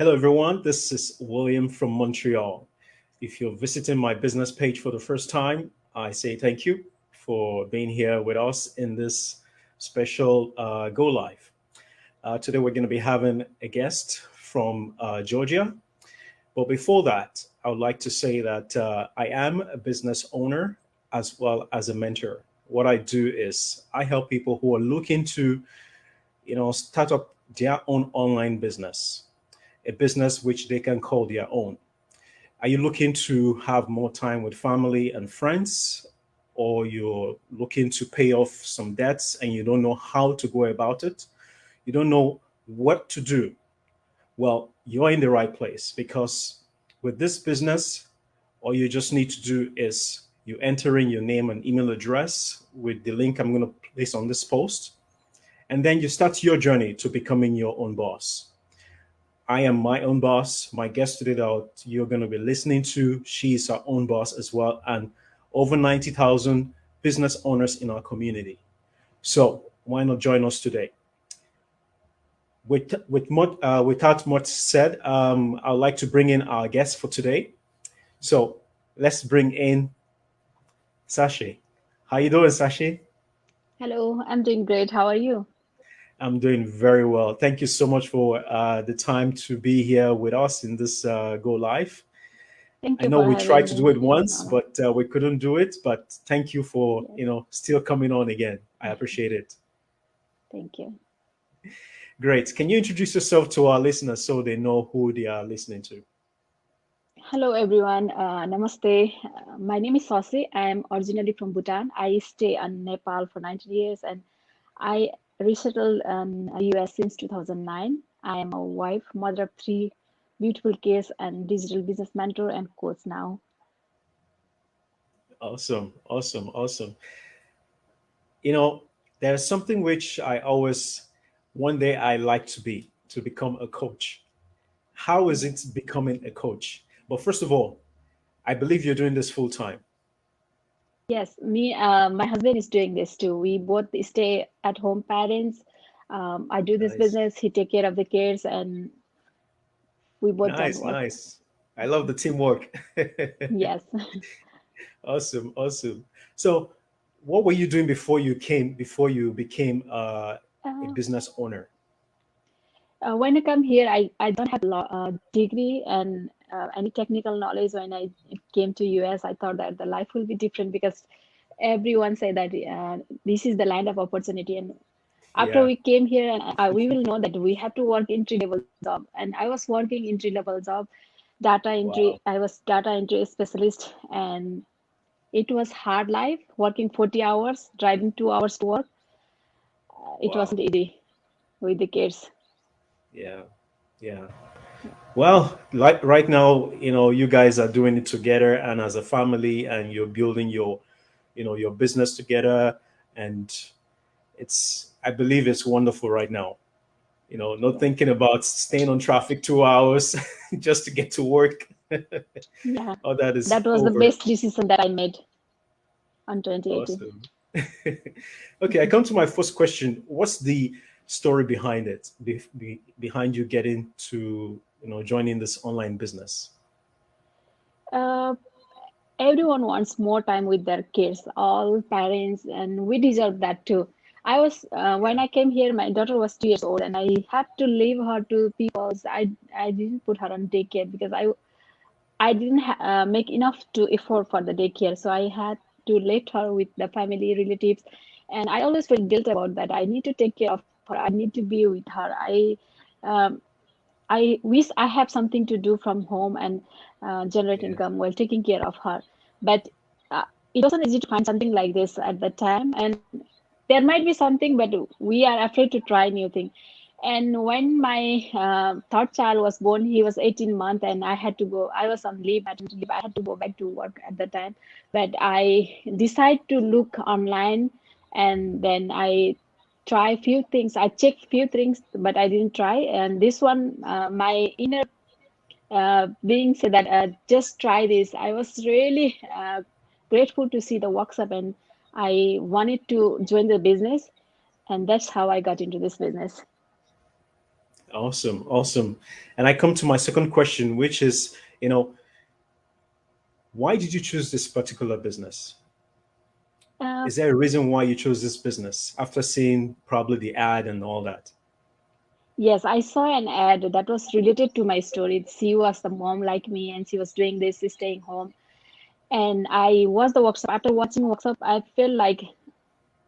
Hello, everyone. This is William from Montreal. If you're visiting my business page for the first time, I say thank you for being here with us in this special Go Live. Today, we're going to be having a guest from Georgia. But before that, I would like to say that I am a business owner as well as a mentor. What I do is I help people who are looking to, start up their own online business, a business which they can call their own. Are you looking to have more time with family and friends, or you're looking to pay off some debts and you don't know how to go about it? You don't know what to do. Well, you're in the right place because with this business, all you just need to do is you enter in your name and email address with the link I'm going to place on this post, and then you start your journey to becoming your own boss. I am my own boss. My guest today that you're going to be listening to, she is our own boss as well, and over 90,000 business owners in our community. So why not join us today? Without much said, I'd like to bring in our guest for today. So let's bring in Sashi. How you doing, Sashi? Hello, I'm doing great. How are you? I'm doing very well. Thank you so much for the time to be here with us in this Go Live. Thank I you know for we tried having to do me. it It's an once, honor. but we couldn't do it. But thank you for Yes, still coming on again. I appreciate it. thank you. Great. Can you introduce yourself to our listeners so they know who they are listening to? Hello, everyone. Namaste. My name is Sashi. I am originally from Bhutan. I stay in Nepal for 19 years and I resettled in US since 2009. I am a wife, mother of three beautiful kids, and digital business mentor and coach now. Awesome, awesome, awesome. You know, there's something which I always one day I like to become a coach. How is it becoming a coach? But first of all, I believe you're doing this full time. Yes, my husband is doing this too. We both stay at home parents. I do this Nice, business. He take care of the kids, and we both don't nice, work. nice. I love the teamwork. Yes. Awesome, awesome. So, what were you doing before you became a Uh, business owner? when I come here, I don't have degree and any technical knowledge. When I came to US, I thought that the life will be different because everyone say that this is the land of opportunity. And after Yeah. we came here, and we will know that we have to work entry level job. And I was working entry level job, data entry. Wow. I was data entry specialist, and it was hard life working 40 hours, driving 2 hours to work. It Wow. wasn't easy with the kids. Yeah. Yeah. Well, like right now, you guys are doing it together and as a family, and you're building your business together, and I believe it's wonderful right now. Not Yes. thinking about staying on traffic 2 hours just to get to work. Yeah. All that is That was the over. best decision that I made on 2018. Awesome. Okay, I come to my first question. What's the story behind it? Behind you getting to joining this online business? Uh, Everyone wants more time with their kids, all parents, and we deserve that too. When Yeah. I came here, my daughter was 2 years old, and I had to leave her to people's. I didn't put her on daycare because I didn't make enough to afford for the daycare, so I had to let her with the family relatives, and I always felt guilt about that. I need to take care of her. I need to be with her. Um, I wish I have something to do from home and generate Yeah. income while taking care of her. But it wasn't easy to find something like this at the time. And there might be something, but we are afraid to try new thing. And when my third child was born, he was 18 months, and I had to go. I was on leave, maternity leave. I had to go back to work at the time. But I decided to look online, and then I try few things. I checked few things, but I didn't try. And this one, my inner being said that just try this. I was really grateful to see the workshop, and I wanted to join the business, and that's how I got into this business. Awesome, awesome. And I come to my second question, which is, why did you choose this particular business? Uh, Is there a reason why you chose this business after seeing probably the ad and all that? yes, I saw an ad that was related to my story. She was the mom like me, and she was doing this, staying home. And I was the workshop. After watching workshop, I feel like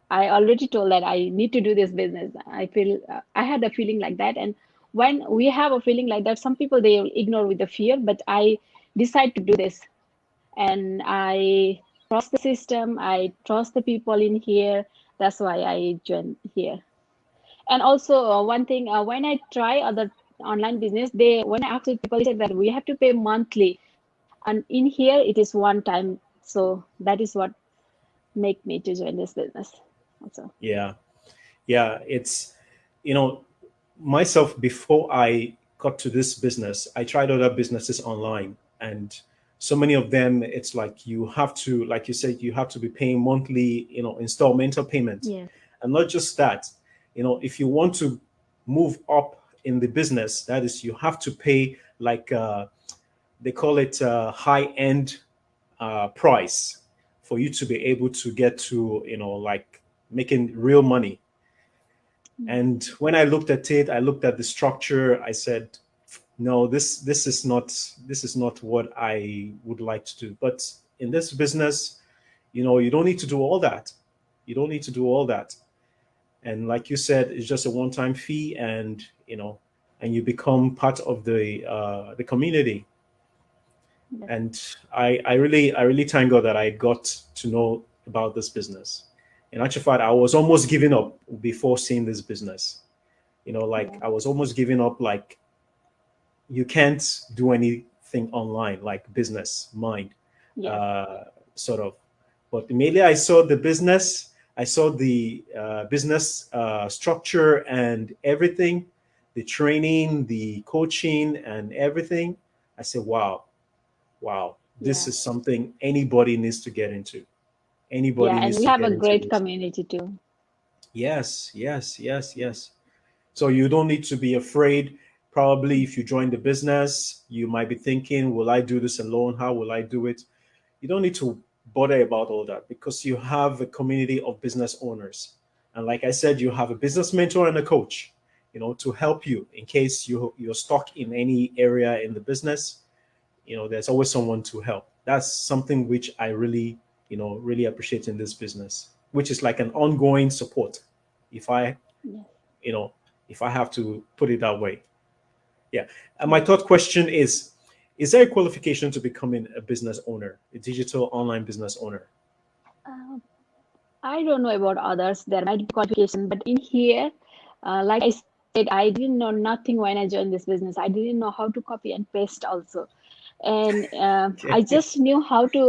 I already told that I need to do this business. I feel I had a feeling like that. And when we have a feeling like that, some people they will ignore with the fear, but I decide to do this. And I trust the system. I trust the people in here. That's why I joined here. And also one thing, when I try other online business, they when I ask people, they said that we have to pay monthly, and in here it is one time. So that is what make me to join this business. Also, Yeah, yeah. It's, you know, myself, before I got to this business, I tried other businesses online, and so many of them, it's like you have to, like you said, you have to be paying monthly, installmental payment. yeah, And not just that, if you want to move up in the business, that is, you have to pay like they call it high end price for you to be able to get to, like making real money. yeah, And when I looked at it, I looked at the structure. I said, no, this is not what I would like to do. But in this business, you don't need to do all that. You don't need to do all that. And like you said, it's just a one-time fee, and you become part of the community. yeah, And I really thank God that I got to know about this business. In actual fact, I was almost giving up before seeing this business. Like yeah, I was almost giving up. Like, you can't do anything online, like business mind, yes, uh, sort of. But immediately I saw the business, I saw the business structure and everything, the training, the coaching, and everything. I said, wow, wow, this yeah, is something anybody needs to get into. yeah. Anybody And needs we to have get a into great this. community too. Yes, yes, yes, yes. So you don't need to be afraid. Probably if you join the business, you might be thinking, will I do this alone? How will I do it? You don't need to bother about all that, because you have a community of business owners. And like I said, you have a business mentor and a coach, to help you in case you're stuck in any area in the business. There's always someone to help. That's something which I really, really appreciate in this business, which is like an ongoing support. If I, Yes, you know, if I have to put it that way. Yeah. And my yes. third question is there a qualification to becoming a business owner, a digital online business owner? Uh, I don't know about others. There might be qualification, but in here, like I said, I didn't know nothing when I joined this business. I didn't know how to copy and paste also, and I Okay. just knew how to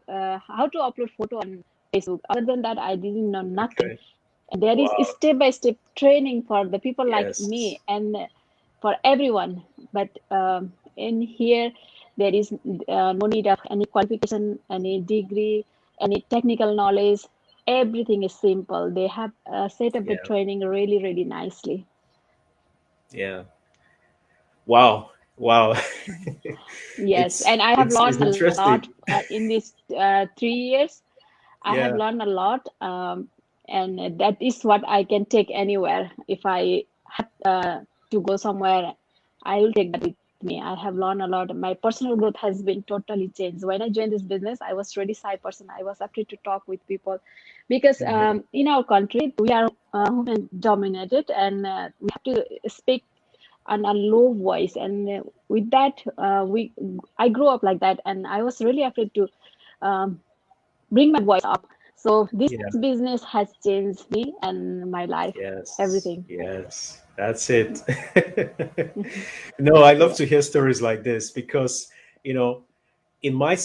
upload photo on Facebook. Other than that, I didn't know nothing. Okay. And there is Wow. step by step training for the people like Yes. me and for everyone. But in here, there is no need of any qualification, any degree, any technical knowledge. Everything is simple. They have set up the Yeah. training really, really nicely. Yeah. Wow. Wow. Yes, it's and I have it's learned a lot interesting. in these 3 years. I have Yeah. learned a lot, and that is what I can take anywhere. If I had to go somewhere, I will take that with me. I have learned a lot. My personal growth has been totally changed. When I joined this business, I was really shy person. I was afraid to talk with people because Mhm. in our country we are women dominated, and we have to speak on a low voice. And with that, we I grew up like that, and I was really afraid to um, bring my voice up. So this Yeah. business has changed me and my life, Yes. everything. Yes. That's it. No, I love Yeah, to hear stories like this because, you know, in my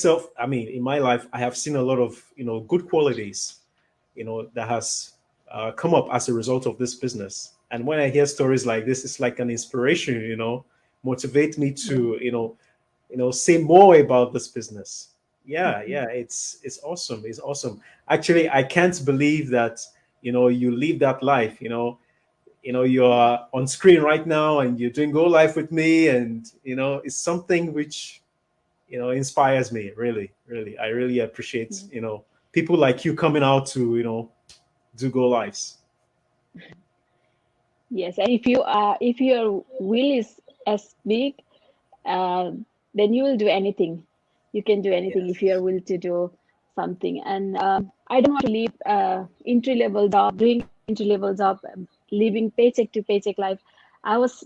life, I have seen a lot of, good qualities, that has come up as a result of this business. And when I hear stories like this, it's like an inspiration, motivate me yeah, to, say more about this business. Yeah, mhm, yeah, it's awesome. It's awesome. Actually, I can't believe that, you live that life, you're on screen right now and you're doing Go Live with me, and it's something which inspires me, really, really. I really appreciate people like you coming out to do Go Lives. Yes, and if your will is as big, uh, then you will do anything. You can do anything if you Yes. are will to do something. And I don't want to leave entry level job, doing entry level job, living paycheck to paycheck life. I was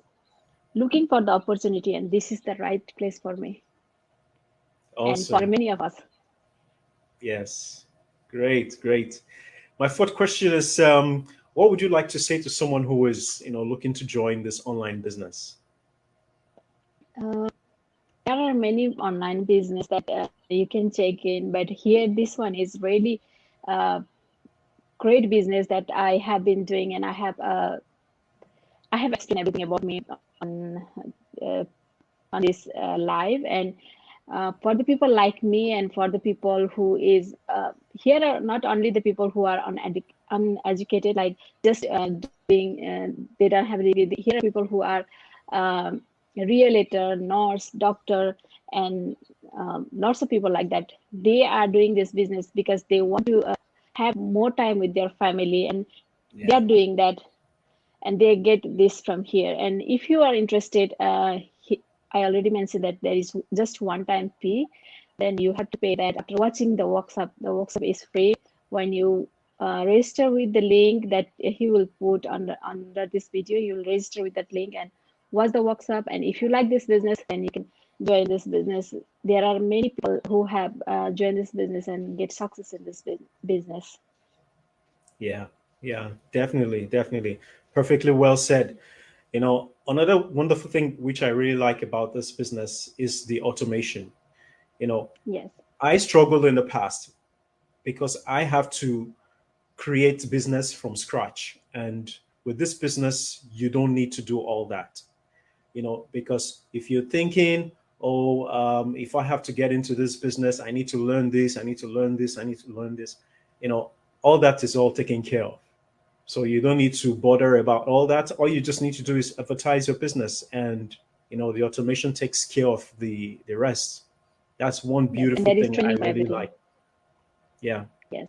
looking for the opportunity, and this is the right place for me and for Awesome. many of us. Yes. Great, great. My fourth question is, what would you like to say to someone who is, looking to join this online business? Uh, there are many online business that you can check in, but here this one is really uh, great business that I have been doing, and I have explained everything about me uh, on this live. And for the people like me, and for the people who is here are not only the people who are uneducated, like just doing they don't have a degree. Here are people who are um, realtor, nurse, doctor, and lots of people like that. They are doing this business because they want to have more time with their family, and they Yeah. are doing that, and they get this from here. And if you are interested, I already mentioned that there is just one time fee. Then you have to pay that after watching the workshop. The workshop is free. When you register with the link that he will put under this video, you will register with that link and watch the workshop. And if you like this business, then you can join this business. There are many people who have joined this business and get success in this business. Yeah. Yeah. Definitely. Definitely. Perfectly well said. Another wonderful thing which I really like about this business is the automation. You know, Yes. I struggled in the past because I have to create business from scratch. And with this business, you don't need to do all that, because if you're thinking, oh, if I have to get into this business, I need to learn this, I need to learn this, I need to learn this, you know, all that is all taken care of. So you don't need to bother about all that. All you just need to do is advertise your business, and the automation takes care of the rest. That's one Yes, and beautiful there is thing I training for really everything. like. Yeah. Yes.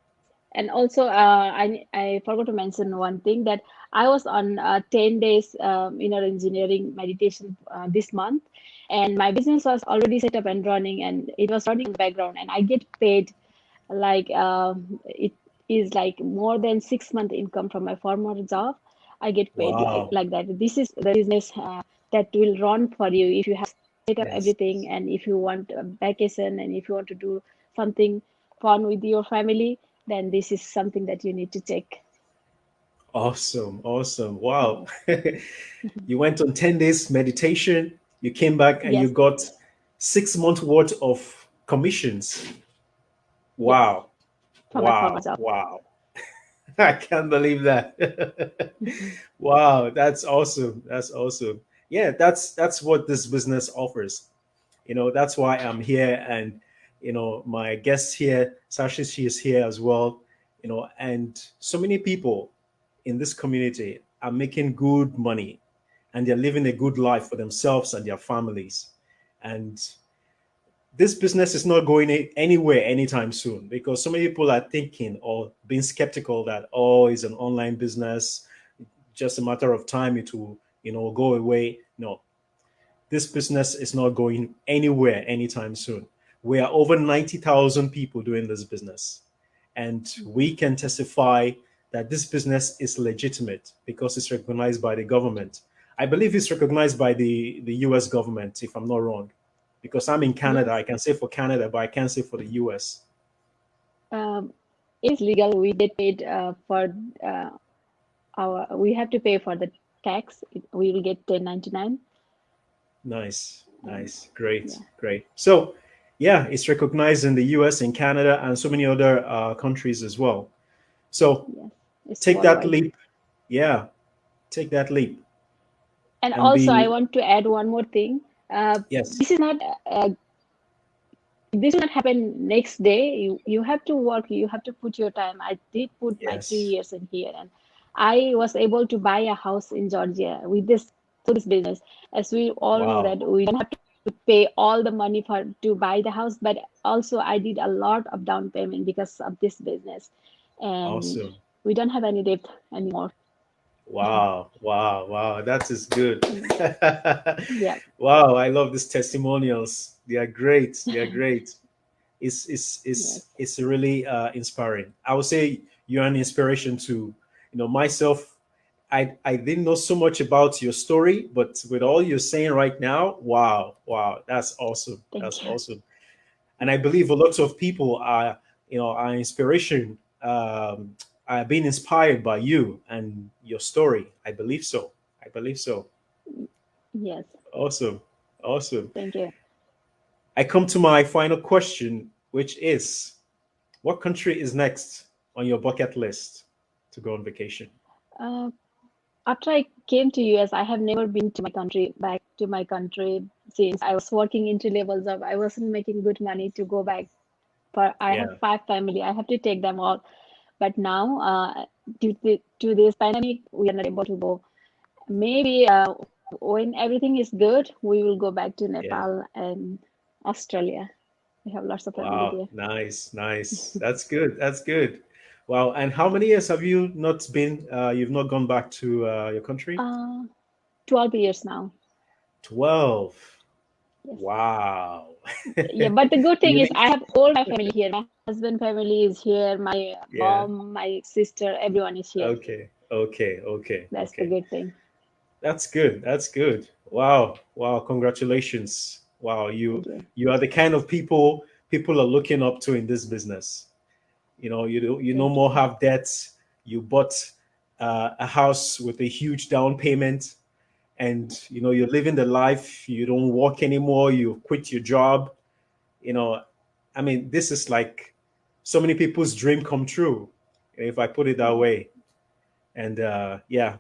And also, I forgot to mention one thing, that I was on 10 days inner engineering meditation this month, and my business was already set up and running, and it was running in the background, and I get paid like it is like more than 6 month income from my former job. I get paid Wow. like that. This is the business that will run for you if you have set up Yes. everything, and if you want a vacation, and if you want to do something fun with your family, then this is something that you need to check. Awesome. Awesome. Wow. Yes. You went on 10 days meditation, you came back and you Yes. got 6 months worth of commissions. Yes. Wow. From my former Wow. job. Wow. I can't believe that. Wow, that's awesome. That's awesome. Yeah, that's what this business offers. That's why I'm here, and my guest here, Sashi, she is here as well. And so many people in this community are making good money, and they're living a good life for themselves and their families. And this business is not going anywhere anytime soon, because so many people are thinking or being skeptical that, oh, it's an online business, just a matter of time it will go away. No, this business is not going anywhere anytime soon. We are over 90,000 people doing this business, and we can testify that this business is legitimate because it's recognized by the government. I believe it's recognized by the US government, if I'm not wrong, because I'm in Canada. Yes. I can say for Canada, but I can't say for the US. Um, it's legal. We get paid for uh, we have to pay for the tax. We will get 1099. Nice, And nice, great, yeah. great. So, yeah, it's recognized in the US, in Canada, and so many other countries as well. So, Yes. It's take that worldwide. leap. Yeah, take that leap And and also, I be. want to add one more thing. Yes. This is not this will not happen next day. You have to work. You have to put your time. I did put my three Yes. years in here, and I was able to buy a house in Georgia with this through this business. As we all know Wow. that we don't have to pay all the money for to buy the house, but also I did a lot of down payment because of this business, and Awesome. we don't have any debt anymore. Wow. Wow. Wow. That is good. Mm. Yeah. Wow. I love these testimonials. They are great. They are great. Yes. It's really inspiring. I would say you're an inspiration to, myself. I didn't know so much about your story, but with all you're saying right now, wow, wow, that's awesome. That's Thank you. awesome. And I believe a lot of people are, are inspiration, are being inspired by you and your story. I believe so. I believe so. Yes. Awesome. Awesome. Thank you. I come to my final question, which is, what country is next on your bucket list to go on vacation? Uh, After I came to US, I have never been to my country, back to my country since I was working into levels of I wasn't making good money to go back. For I have Yeah. 5 family, I have to take them all. But now, to this pandemic, we are not able to go. Maybe when everything is good, we will go back to Yeah. Nepal and Australia. We have lots of family Wow. there. Nice. Nice. That's good. That's good. Wow. And how many years have you not been, you've not gone back to your country? Uh, 12 years now. 12. Yes. Wow. Yeah, but the good thing is Really? I have all my family here. My husband family is here. My Yeah. mom, my sister, everyone is here. Okay. Okay. Okay. That's the Okay. good thing. That's good. That's good. Wow. Wow. Congratulations. Wow. Thank you. You are the kind of people are looking up to in this business. You no Thank more you. have debts. You bought a house with a huge down payment, and you're living the life. You don't work anymore. You quit your job. You know, I mean, this is like so many people's dream come true, if I put it that Yeah. way. And yeah,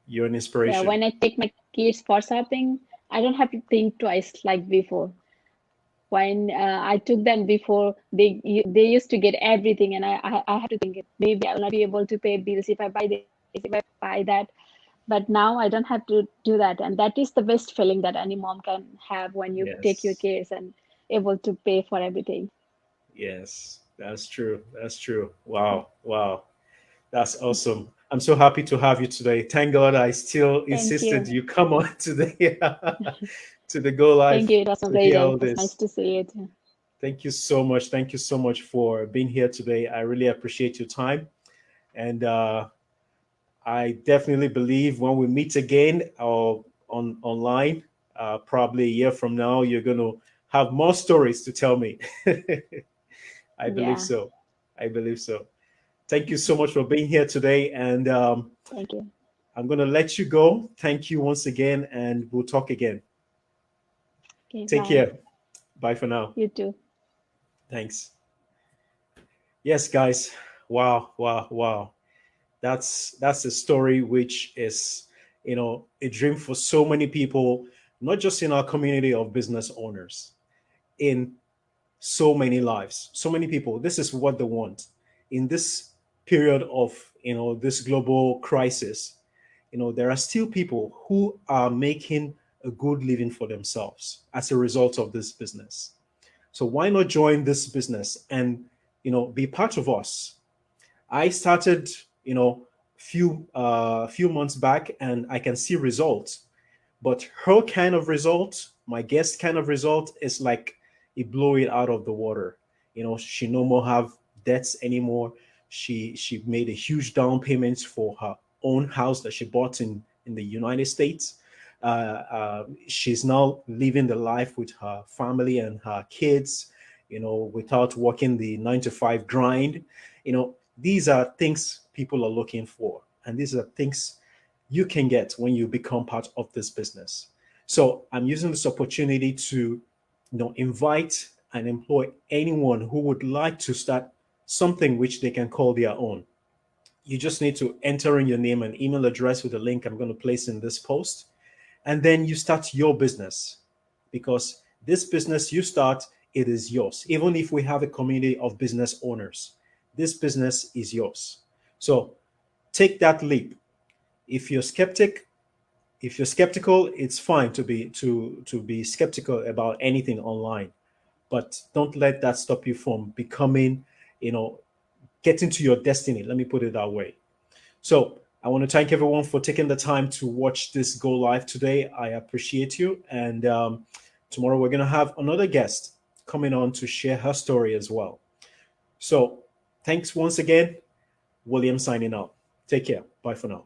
you're an Yeah. inspiration. When I take my kids for shopping, I don't have to think twice like before. When I took them before, they used to get everything, and I have to think maybe I will not be able to pay bills if I buy this, if I buy that. But now I don't have to do that, and that is the best feeling that any mom can have when you take your Yes. kids and able to pay for everything. Yes, that's true. That's true. Wow. Wow. That's awesome. I'm so happy to have you today. Thank God I still Thank insisted you. you come on today to the Go Thank Live you. It was a to hear pleasure. all It was nice this. to see it. Thank you so much. Thank you so much for being here today. I really appreciate your time. And I definitely believe when we meet again or on online, probably a year from now, you're going to have more stories to tell me. I believe Yeah. so. I believe so. Thank you so much for being here today. And Thank you. I'm going to let you go. Thank you once again, and we'll talk again. Okay. Take Bye. care. Bye for now. You too. Thanks. Yes, guys. Wow, wow, wow. That's a story which is, a dream for so many people, not just in our community of business owners, in so many lives, so many people. This is what they want in this period of, this global crisis. There are still people who are making a good living for themselves as a result of this business. So why not join this business and, be part of us? I started, few months back, and I can see results. But her kind of result, my guest kind of result, is like it blew it out of the water. She no more have debts anymore. She made a huge down payment for her own house that she bought in the United States. She's now living the life with her family and her kids, without working the 9 to 5 grind. These are things people are looking for, and these are things you can get when you become part of this business. So I'm using this opportunity to, invite and employ anyone who would like to start something which they can call their own. You just need to enter in your name and email address with the link I'm going to place in this post, and then you start your business, because this business you start, it is yours. Even if we have a community of business owners, this business is yours. So take that leap. If you're skeptic, if you're skeptical, it's fine to be skeptical about anything online, but don't let that stop you from becoming, getting to your destiny. Let me put it that way. So I want to thank everyone for taking the time to watch this go live today. I appreciate you. And tomorrow we're going to have another guest coming on to share her story as well. So thanks once again. William signing out. Take care. Bye for now.